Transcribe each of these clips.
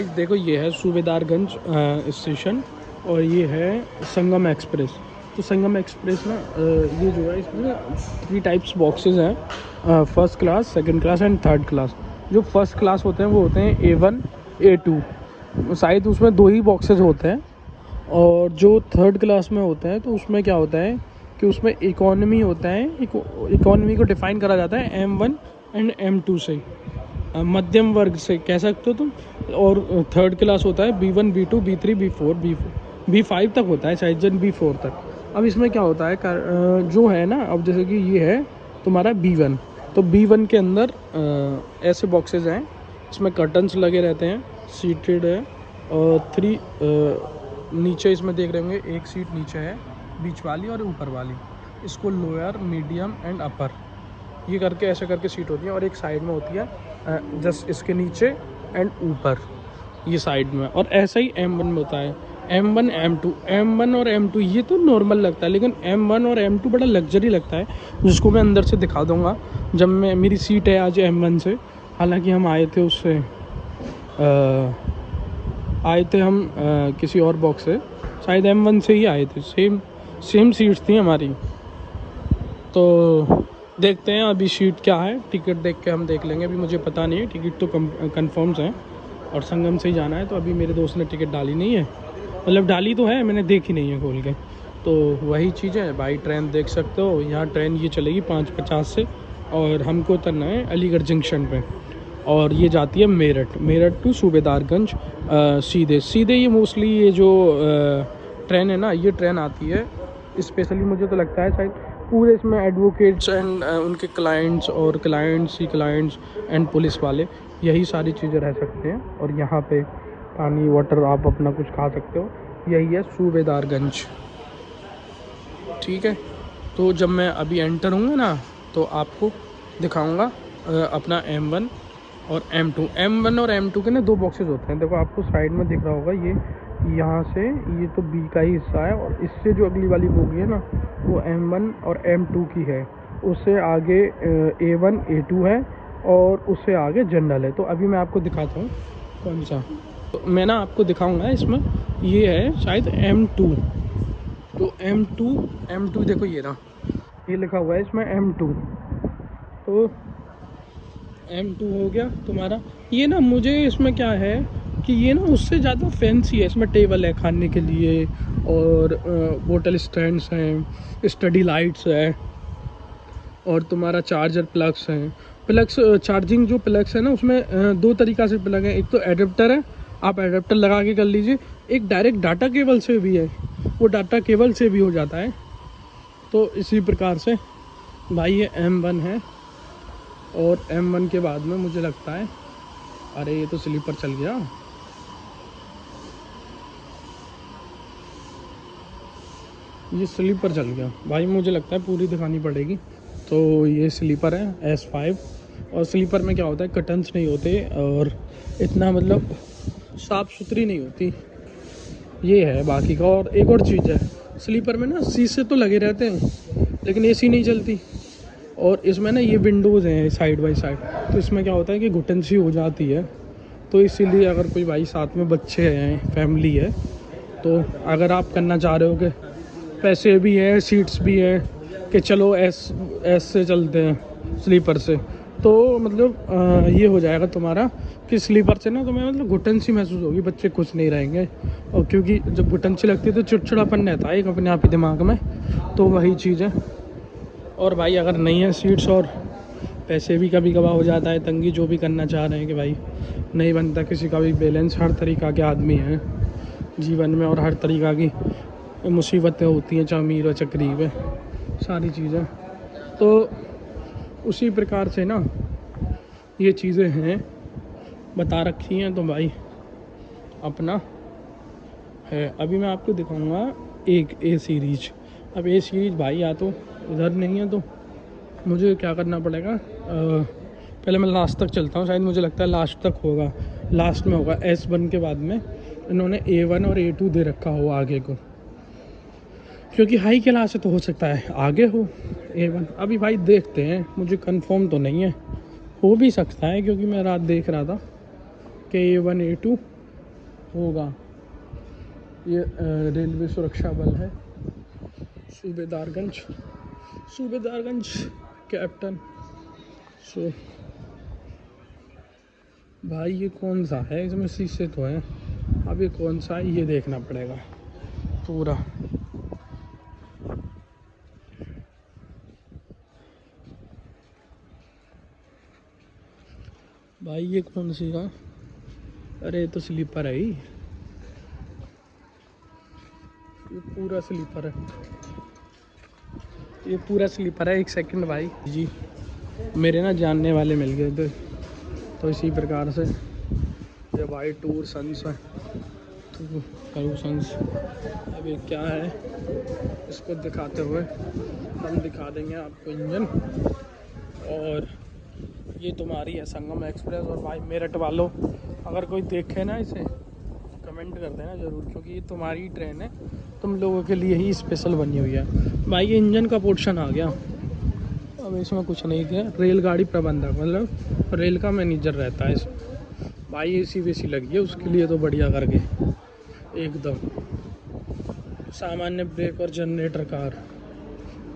देखो ये है सूबेदारगंज स्टेशन और ये है संगम एक्सप्रेस। तो संगम एक्सप्रेस ना ये जो है इसमें 3 टाइप्स बॉक्सेस हैं, first class, second class and third class. जो फर्स्ट क्लास होते हैं वो होते हैं A1 A2, शायद उसमें 2 ही बॉक्सेस होते हैं। और जो थर्ड क्लास में होते हैं तो उसमें क्या होता है कि उसमें इकोनॉमी होता है। इकोनॉमी को डिफ़ाइन करा जाता है M1 एंड M2 से, मध्यम वर्ग से कह सकते हो तुम। और थर्ड क्लास होता है B1 B2 B3 B4 B5 तक होता है, शायद जन B4 तक। अब इसमें क्या होता है जो है ना, अब जैसे कि ये है तुम्हारा B1, तो B1 के अंदर ऐसे बॉक्सेस हैं, इसमें कर्टन्स लगे रहते हैं, सीटेड है। और 3 नीचे इसमें देख रहे होंगे, एक सीट नीचे है बीच वाली और ऊपर वाली, इसको लोअर, मीडियम एंड अपर ये करके ऐसे करके सीट होती है। और एक साइड में होती है जस्ट इसके नीचे एंड ऊपर ये साइड में। और ऐसा ही M1 में होता है, M1 M1 और M2 ये तो नॉर्मल लगता है, लेकिन M1 और M2 बड़ा लग्जरी लगता है, जिसको मैं अंदर से दिखा दूंगा जब मैं, मेरी सीट है आज M1 से। हालांकि हम आए थे उससे हम किसी और बॉक्स से, शायद M1 से ही आए थे, सेम सीट्स थी हमारी। तो देखते हैं अभी सीट क्या है, टिकट देख के हम देख लेंगे। अभी मुझे पता नहीं है, टिकट तो कन्फर्म्स हैं और संगम से ही जाना है। तो अभी मेरे दोस्त ने टिकट डाली नहीं है, मतलब डाली तो है, मैंने देखी नहीं है खोल के। तो वही चीज़ है भाई, ट्रेन देख सकते हो यहाँ, ट्रेन ये चलेगी 5:50 से और हमको उतरना है अलीगढ़ जंक्शन पे। और ये जाती है मेरठ टू सूबेदारगंज सीधे। ये मोस्टली ये जो ट्रेन है ना, ये ट्रेन आती है स्पेशली, मुझे तो लगता है शायद पूरे इसमें एडवोकेट्स एंड उनके क्लाइंट्स एंड पुलिस वाले, यही सारी चीज़ें रह सकते हैं। और यहाँ पे पानी वाटर आप अपना कुछ खा सकते हो। यही है सूबेदारगंज, ठीक है। तो जब मैं अभी एंटर होऊंगा ना, तो आपको दिखाऊंगा अपना M1 और M1 और M2 के ना 2 बॉक्सेस होते हैं। देखो आपको साइड में दिख रहा होगा, ये यहाँ से ये तो B का ही हिस्सा है, और इससे जो अगली वाली बोगी है ना, वो M1 और M2 की है। उससे आगे A1 A2 है और उससे आगे जनरल है। तो अभी मैं आपको दिखाता हूँ कौन सा, तो मैं ना आपको दिखाऊंगा इसमें, ये है शायद M2। तो M2 देखो ये रहा, ये लिखा हुआ है इसमें M2। तो M2 हो गया तुम्हारा। ये ना मुझे इसमें क्या है कि ये ना उससे ज़्यादा फैंसी है। इसमें टेबल है खाने के लिए और बोतल स्टैंड्स हैं, स्टडी लाइट्स है और तुम्हारा चार्जर प्लग्स हैं। चार्जिंग जो प्लग्स है ना, उसमें 2 तरीक़ा से प्लग है। एक तो एडेप्टर है, आप एडेप्टर लगा के कर लीजिए। एक डायरेक्ट डाटा केबल से भी है, वो डाटा केबल से भी हो जाता है। तो इसी प्रकार से भाई ये M1 है। और M1 के बाद में मुझे लगता है, अरे ये तो स्लीपर चल गया, ये स्लीपर चल गया भाई, मुझे लगता है पूरी दिखानी पड़ेगी। तो ये स्लीपर है S5। और स्लीपर में क्या होता है, कर्टन्स नहीं होते और इतना मतलब साफ़ सुथरी नहीं होती, ये है बाकी का। और एक और चीज़ है, स्लीपर में ना शीशे तो लगे रहते हैं लेकिन AC नहीं चलती। और इसमें ना ये विंडोज़ हैं साइड बाय साइड, तो इसमें क्या होता है कि घुटन सी हो जाती है। तो इसीलिए अगर कोई भाई साथ में बच्चे हैं, फैमिली है, तो अगर आप करना चाह रहे हो कि पैसे भी है, सीट्स भी है, कि चलो एस से चलते हैं स्लीपर से, तो मतलब ये हो जाएगा तुम्हारा कि स्लीपर से ना तुम्हें मतलब घुटन सी महसूस होगी, बच्चे खुश नहीं रहेंगे। और क्योंकि जब घुटन सी लगती है तो चिड़चिड़ापन रहता है एक अपने आप ही दिमाग में, तो वही चीज़ है। और भाई अगर नहीं है सीट्स और पैसे भी कभी कभार हो जाता है तंगी, जो भी करना चाह रहे हैं कि भाई नहीं बनता किसी का भी बैलेंस, हर तरीक़ा के आदमी हैं जीवन में और हर तरीक़ा की मुसीबतें होती हैं, चाहे अमीर हो चाहे गरीब है, सारी चीज़ें। तो उसी प्रकार से ना ये चीज़ें हैं, बता रखी हैं। तो भाई अपना है। अभी मैं आपको दिखाऊंगा एक A सीरीज। अब A सीरीज भाई या तो इधर नहीं है, तो मुझे क्या करना पड़ेगा, पहले मैं लास्ट तक चलता हूँ, शायद मुझे लगता है लास्ट तक होगा, लास्ट में होगा। S1 के बाद में इन्होंने A1 और A2 दे रखा हो आगे को, क्योंकि हाई क्लास है तो हो सकता है आगे हो A1। अभी भाई देखते हैं, मुझे कंफर्म तो नहीं है, हो भी सकता है, क्योंकि मैं रात देख रहा था कि A1 A2 होगा। ये रेलवे सुरक्षा बल है, सूबेदारगंज कैप्टन। सो भाई ये कौन सा है, इसमें शीशे तो हैं, अब ये कौन सा है ये देखना पड़ेगा पूरा। भाई ये कौन सी का, अरे ये तो स्लीपर है ही, ये पूरा स्लीपर है, ये पूरा स्लीपर है। एक सेकंड भाई जी, मेरे ना जानने वाले मिल गए थे, तो इसी प्रकार से ये भाई टूर सन्स है, तो करूँ सन्स। अब ये क्या है इसको दिखाते हुए हम दिखा देंगे आपको इंजन। और ये तुम्हारी है संगम एक्सप्रेस। और भाई मेरठ वालों अगर कोई देखे ना इसे कमेंट कर देना ज़रूर, क्योंकि ये तुम्हारी ट्रेन है, तुम लोगों के लिए ही स्पेशल बनी हुई है। भाई ये इंजन का पोर्शन आ गया, अब इसमें कुछ नहीं किया। रेलगाड़ी प्रबंधक मतलब रेल का मैनेजर रहता है इसमें। भाई एसी वेसी लगी है उसके लिए तो बढ़िया करके एकदम। सामान्य ब्रेक और जनरेटर कार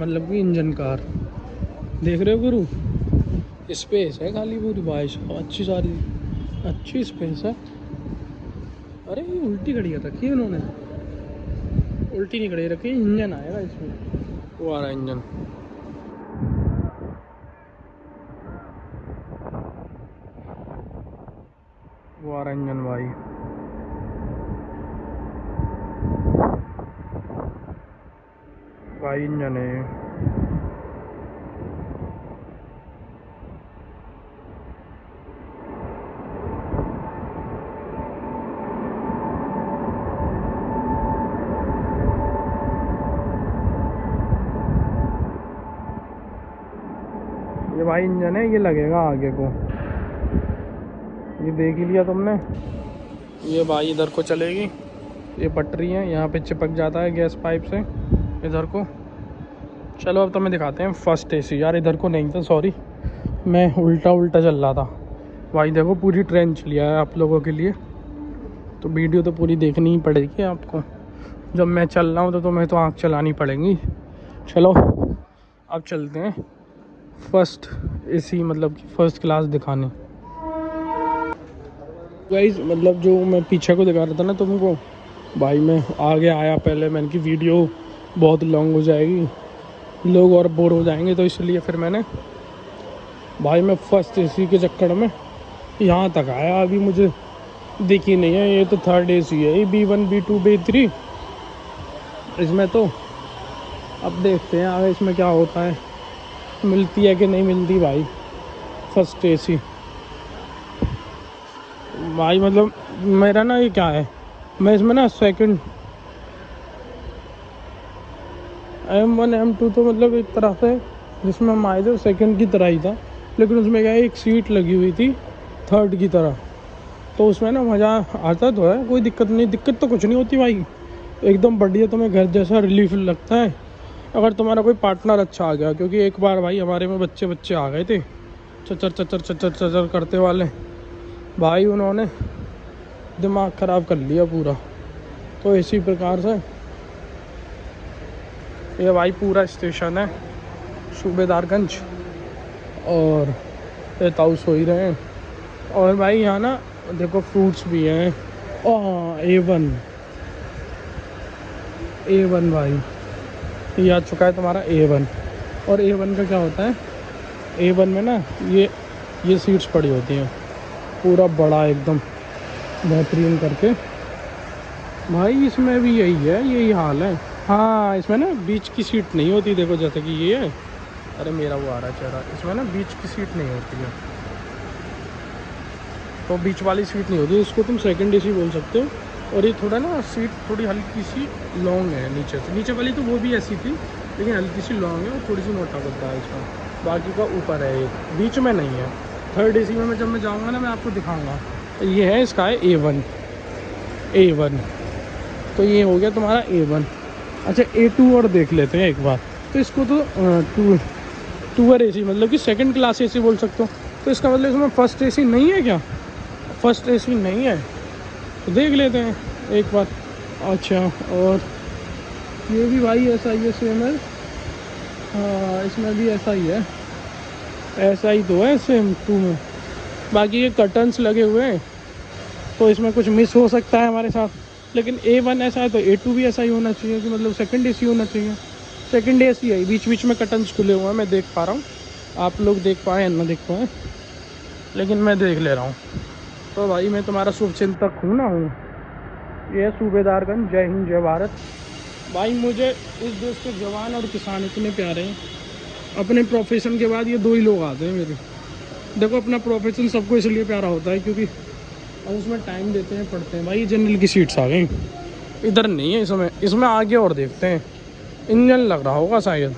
मतलब कि इंजन कार, देख रहे हो गुरु, स्पेस है खाली पूरी। भाई अच्छी सारी अच्छी स्पेस है। अरे ये उल्टी खड़ी कर रखी है उन्होंने, उल्टी नहीं खड़ी रखी, इंजन आएगा इसमें, वो आ रहा है इंजन। वो आ रहा है इंजन भाई, भाई इंजन है ये। भाई इंजन है, ये लगेगा आगे को, ये देख ही लिया तुमने। ये भाई इधर को चलेगी, ये पटरी है, यहाँ पे चिपक जाता है गैस पाइप से इधर को। चलो अब तुम्हें दिखाते हैं फर्स्ट एसी। यार इधर को नहीं था, सॉरी, मैं उल्टा चल रहा था। भाई देखो पूरी ट्रेन चली है आप लोगों के लिए, तो वीडियो तो पूरी देखनी ही पड़ेगी आपको। जब मैं चल रहा हूँ तो तुम्हें तो आँख चलानी पड़ेगी। चलो अब चलते हैं फर्स्ट एसी मतलब कि फर्स्ट क्लास दिखाने। गाइस मतलब जो मैं पीछे को दिखा रहा था ना तुमको, भाई मैं आगे आया पहले, मैंने की वीडियो बहुत लॉन्ग हो जाएगी, लोग और बोर हो जाएंगे, तो इसलिए फिर मैंने भाई मैं फर्स्ट एसी के चक्कर में यहाँ तक आया। अभी मुझे दिखी नहीं है, ये तो थर्ड एसी है, ये B1 B2 B3 इसमें। तो अब देखते हैं आगे इसमें क्या होता है, मिलती है कि नहीं मिलती भाई फर्स्ट एसी। भाई मतलब मेरा ना ये क्या है, मैं इसमें ना सेकंड M1 M2 तो मतलब एक तरह से जिसमें हम आए थे सेकंड की तरह ही था, लेकिन उसमें क्या है एक सीट लगी हुई थी थर्ड की तरह, तो उसमें ना मज़ा आता तो है, कोई दिक्कत नहीं, दिक्कत तो कुछ नहीं होती भाई, एकदम बढ़िया, तुम्हें घर जैसा रिलीफ लगता है अगर तुम्हारा कोई पार्टनर अच्छा आ गया। क्योंकि एक बार भाई हमारे में बच्चे आ गए थे चचर करते वाले, भाई उन्होंने दिमाग ख़राब कर लिया पूरा। तो इसी प्रकार से ये भाई पूरा स्टेशन है सूबेदारगंज, और ये ताऊ सो ही रहे हैं। और भाई यहाँ ना देखो फ्रूट्स भी हैं, A1 भाई ये आ चुका है तुम्हारा A1। और A1 का क्या होता है, A1 में ना ये सीट्स पड़ी होती हैं, पूरा बड़ा एकदम बेहतरीन करके। भाई इसमें भी यही हाल है। हाँ इसमें ना बीच की सीट नहीं होती, देखो जैसे कि ये है, अरे मेरा वो आ रहा है चेहरा, इसमें ना बीच की सीट नहीं होती है, तो बीच वाली सीट नहीं होती, इसको तुम सेकंड एसी बोल सकते हो। और ये थोड़ा ना सीट थोड़ी हल्की सी लॉन्ग है नीचे से, नीचे वाली तो वो भी ऐसी थी लेकिन हल्की सी लॉन्ग है और थोड़ी सी मोटा पड़ता है इसका, बाकी का ऊपर है, एक बीच में नहीं है। थर्ड एसी में जब मैं जाऊँगा ना मैं आपको दिखाऊँगा। तो ये है इसका है A1। तो ये हो गया तुम्हारा A1। अच्छा A2 और देख लेते हैं एक बार। तो इसको तो टूअर एसी मतलब कि सेकंड क्लास एसी बोल सकते हो। तो इसका मतलब इसमें फर्स्ट एसी नहीं है क्या? फर्स्ट एसी नहीं है, तो देख लेते हैं एक बार। अच्छा, और ये भी भाई ऐसा ही है, सेम है। हाँ, इसमें भी ऐसा ही है, ऐसा ही तो है सेम 2 में। बाकी ये कर्टन्स लगे हुए हैं, तो इसमें कुछ मिस हो सकता है हमारे साथ। लेकिन A1 ऐसा है तो A2 भी ऐसा ही होना चाहिए, कि मतलब सेकंड AC होना चाहिए। सेकंड AC है, बीच बीच में कर्टन्स खुले हुए हैं, मैं देख पा रहा हूँ। आप लोग देख पाएँ या ना देख पाएँ, लेकिन मैं देख ले रहा हूँ। तो भाई मैं तुम्हारा शुभचिंतक हूँ ना हूँ। ये सूबेदारगंज, जय हिंद जय भारत। भाई मुझे इस देश के जवान और किसान इतने प्यारे हैं। अपने प्रोफेशन के बाद ये 2 ही लोग आते हैं मेरे। देखो, अपना प्रोफेशन सबको इसलिए प्यारा होता है क्योंकि हम उसमें टाइम देते हैं, पढ़ते हैं। भाई जनरल की सीट्स आ गई, इधर नहीं है इसमें। इसमें आगे और देखते हैं, इंजन लग रहा होगा शायद।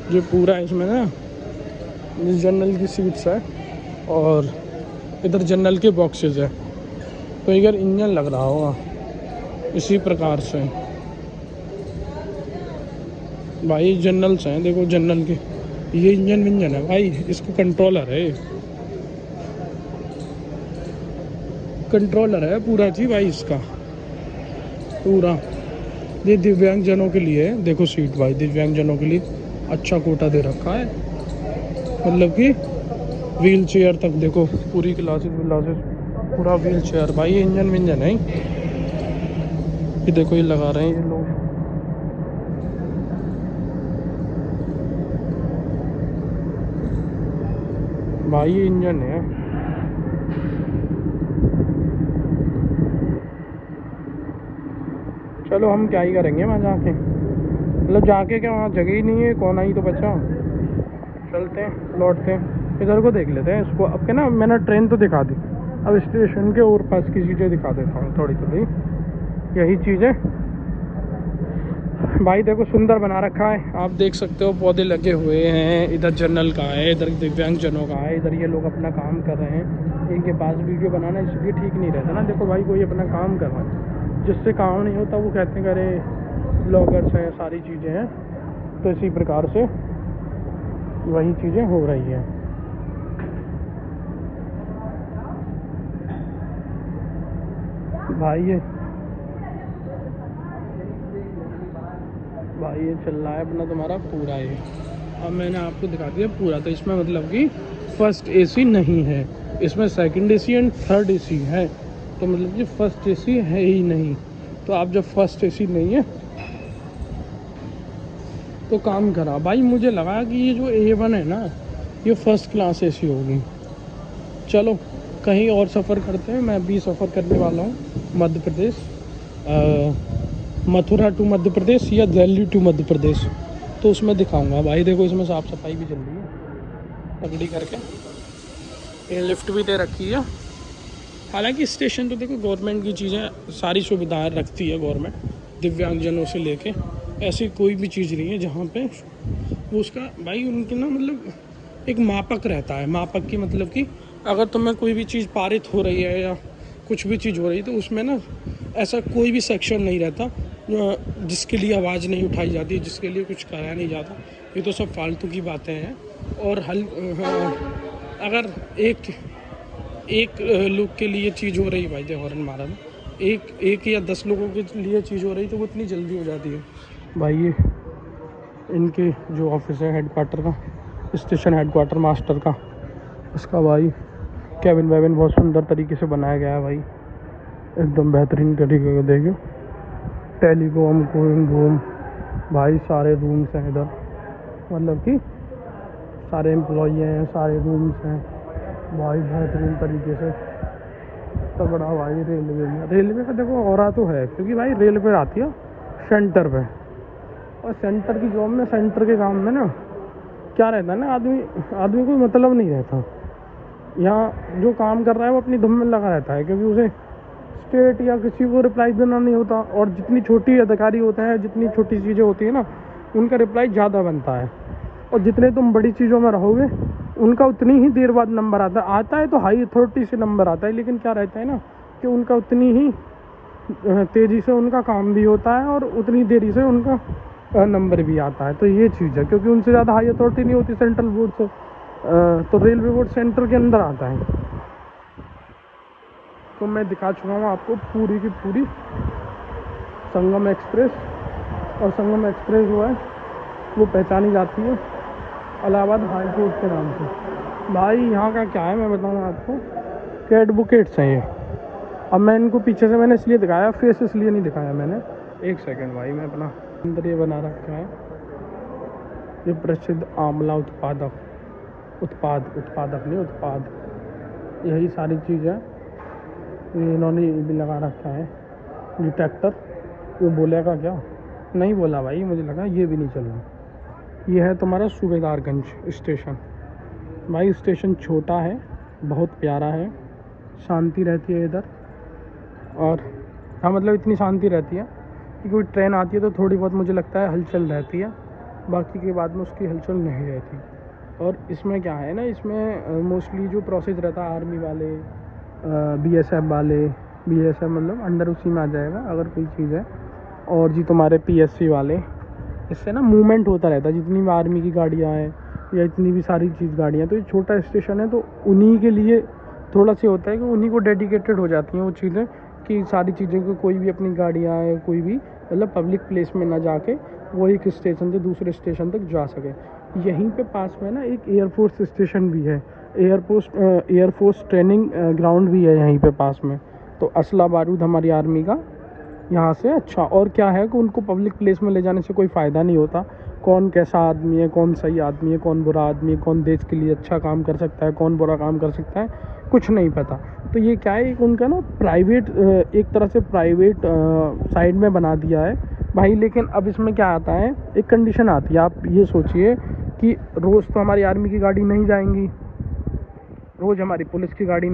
ये पूरा इसमें ना जनरल की सीट्स है, और इधर जनरल के बॉक्सेस है, तो इधर इंजन लग रहा होगा इसी प्रकार से। भाई जनरल्स हैं, देखो जनरल के, ये इंजन विंजन है भाई। इसको कंट्रोलर है, कंट्रोलर है पूरा जी भाई इसका पूरा। ये दिव्यांगजनों के लिए है, देखो सीट भाई, दिव्यांगजनों के लिए अच्छा कोटा दे रखा है। मतलब कि व्हील चेयर तक देखो, पूरी क्लासेस व्लासेस, पूरा व्हील चेयर। भाई ये इंजन विंजन है, ये देखो ये लगा रहे हैं ये लोग। भाई ये इंजन है। चलो हम क्या ही करेंगे वहाँ जाके, मतलब जाके क्या, वहाँ जगह ही नहीं है, कोना ही तो बचा। चलते हैं, लौटते हैं, इधर को देख लेते हैं इसको। अब क्या ना, मैंने ट्रेन तो दिखा दी, अब स्टेशन के और पास की चीज़ें दिखा देता हूँ थोड़ी थोड़ी। यही चीज़ें भाई देखो सुंदर बना रखा है, आप देख सकते हो, पौधे लगे हुए हैं। इधर जनरल का है, इधर दिव्यांगजनों का है, इधर ये लोग अपना काम कर रहे हैं। इनके पास वीडियो बनाना इसलिए ठीक नहीं रहता ना। देखो भाई, कोई अपना काम कर रहा है, जिससे काम नहीं होता वो कहते हैं अरे ब्लॉगर्स हैं, सारी चीज़ें हैं। तो इसी प्रकार से वही चीज़ें हो रही हैं। भाई ये चल रहा है अपना तुम्हारा पूरा ये। अब मैंने आपको दिखा दिया पूरा, तो इसमें मतलब कि फर्स्ट AC नहीं है, इसमें second AC and third AC है। तो मतलब कि फर्स्ट AC है ही नहीं। तो आप जब फर्स्ट AC नहीं है तो काम करा। भाई मुझे लगा कि ये जो A1 है ना, ये फर्स्ट क्लास AC होगी। चलो कहीं और सफ़र करते हैं। मैं भी सफ़र करने वाला हूँ मध्य प्रदेश, मथुरा टू मध्य प्रदेश या दिल्ली टू मध्य प्रदेश, तो उसमें दिखाऊंगा। भाई देखो इसमें साफ़ सफाई भी चल रही है तगड़ी करके, ये लिफ्ट भी दे रखी है। हालांकि स्टेशन तो देखो गवर्नमेंट की चीज़ें, सारी सुविधाएं रखती है गवर्नमेंट, दिव्यांगजनों से लेके। ऐसी कोई भी चीज़ नहीं है जहाँ पे वो उसका भाई उनके ना मतलब एक मापक रहता है। मापक की मतलब कि अगर तुम्हें कोई भी चीज़ पारित हो रही है या कुछ भी चीज़ हो रही है, तो उसमें ना ऐसा कोई भी सेक्शन नहीं रहता जिसके लिए आवाज़ नहीं उठाई जाती, जिसके लिए कुछ कराया नहीं जाता। ये तो सब फालतू की बातें हैं। और अगर एक लोग के लिए चीज़ हो रही, भाई देखो हॉर्न मारा ना, एक या 10 लोगों के लिए चीज़ हो रही तो वो इतनी जल्दी हो जाती है। भाई ये इनके जो ऑफिस है हेडक्वार्टर का, स्टेशन हेडक्वार्टर मास्टर का, इसका भाई कैबिन वैबिन बहुत सुंदर तरीके से बनाया गया है भाई, एकदम बेहतरीन तरीके का। देखियो टेलीकॉम कोइंग रूम, भाई सारे रूम्स हैं इधर, मतलब कि सारे एम्प्लॉई हैं, सारे रूम्स हैं भाई बेहतरीन तरीके से। तगड़ा भाई रेलवे का देखो और तो है, क्योंकि भाई रेलवे आती है सेंटर पे, और सेंटर की जॉब में, सेंटर के काम में ना क्या रहता है ना, आदमी को मतलब नहीं रहता। यहाँ जो काम कर रहा है वो अपनी धुन में लगा रहता है, क्योंकि उसे स्टेट या किसी को रिप्लाई देना नहीं होता। और जितनी छोटी अधिकारी होते हैं, जितनी छोटी चीज़ें होती है ना, उनका रिप्लाई ज़्यादा बनता है। और जितने तुम बड़ी चीज़ों में रहोगे, उनका उतनी ही देर बाद नंबर आता है तो हाई अथॉरिटी से नंबर आता है। लेकिन क्या रहता है ना कि उनका उतनी ही तेज़ी से उनका काम भी होता है और उतनी देरी से उनका नंबर भी आता है। तो ये चीज़ है, क्योंकि उनसे ज़्यादा हाई अथॉरिटी नहीं होती सेंट्रल बोर्ड से। तो रेलवे बोर्ड सेंटर के अंदर आता है। तो मैं दिखा चुका हूँ आपको पूरी की पूरी संगम एक्सप्रेस, और संगम एक्सप्रेस जो है वो पहचानी जाती है इलाहाबाद हाई कोर्ट के नाम से। भाई यहाँ का क्या है मैं बताऊँ आपको, कि एडवोकेट्स हैं ये। अब मैं इनको पीछे से मैंने इसलिए दिखाया, फेस इसलिए नहीं दिखाया मैंने। एक सेकंड भाई, मैं अपना अंदर ये बना रखा है, ये प्रसिद्ध आंवला उत्पादक नहीं उत्पाद, यही सारी चीज़ है। ये इन्होंने ये भी लगा रखा है डिटेक्टर। वो बोलेगा क्या, नहीं बोला भाई, मुझे लगा ये भी नहीं चल रहा। ये है तुम्हारा सूबेदारगंज स्टेशन। भाई स्टेशन छोटा है, बहुत प्यारा है, शांति रहती है इधर। और हाँ मतलब इतनी शांति रहती है कि कोई ट्रेन आती है तो थोड़ी बहुत मुझे लगता है हलचल रहती है, बाकी के बाद में उसकी हलचल नहीं रहती। और इसमें क्या है ना, इसमें मोस्टली जो प्रोसेस रहता है आर्मी वाले, बीएसएफ वाले, बीएसएफ मतलब अंडर उसी में आ जाएगा अगर कोई चीज़ है, और जी तुम्हारे पीएससी वाले, इससे ना मूवमेंट होता रहता है। जितनी भी आर्मी की गाड़ियाँ हैं या इतनी भी सारी चीज़ गाड़ियाँ, तो ये छोटा स्टेशन है तो उन्हीं के लिए थोड़ा सा होता है कि उन्हीं को डेडिकेटेड हो जाती हैं वो चीज़ें, कि सारी चीज़ें को कोई भी अपनी गाड़ियाँ है कोई भी मतलब पब्लिक प्लेस में ना जाके वो एक स्टेशन से दूसरे स्टेशन तक जा सके। यहीं पे पास में ना एक एयरफोर्स स्टेशन भी है, एयरफोर्स ट्रेनिंग ग्राउंड भी है यहीं पे पास में। तो असला बारूद हमारी आर्मी का यहाँ से अच्छा। और क्या है कि उनको पब्लिक प्लेस में ले जाने से कोई फ़ायदा नहीं होता। कौन कैसा आदमी है, कौन सही आदमी है, कौन बुरा आदमी है, कौन देश के लिए अच्छा काम कर सकता है, कौन बुरा काम कर सकता है, कुछ नहीं पता। तो ये क्या है, एक उनका ना प्राइवेट, एक तरह से प्राइवेट साइड में बना दिया है भाई। लेकिन अब इसमें क्या आता है, एक कंडीशन आती है। आप ये सोचिए कि रोज़ तो हमारी आर्मी की गाड़ी नहीं जाएंगी, रोज़ हमारी पुलिस की गाड़ी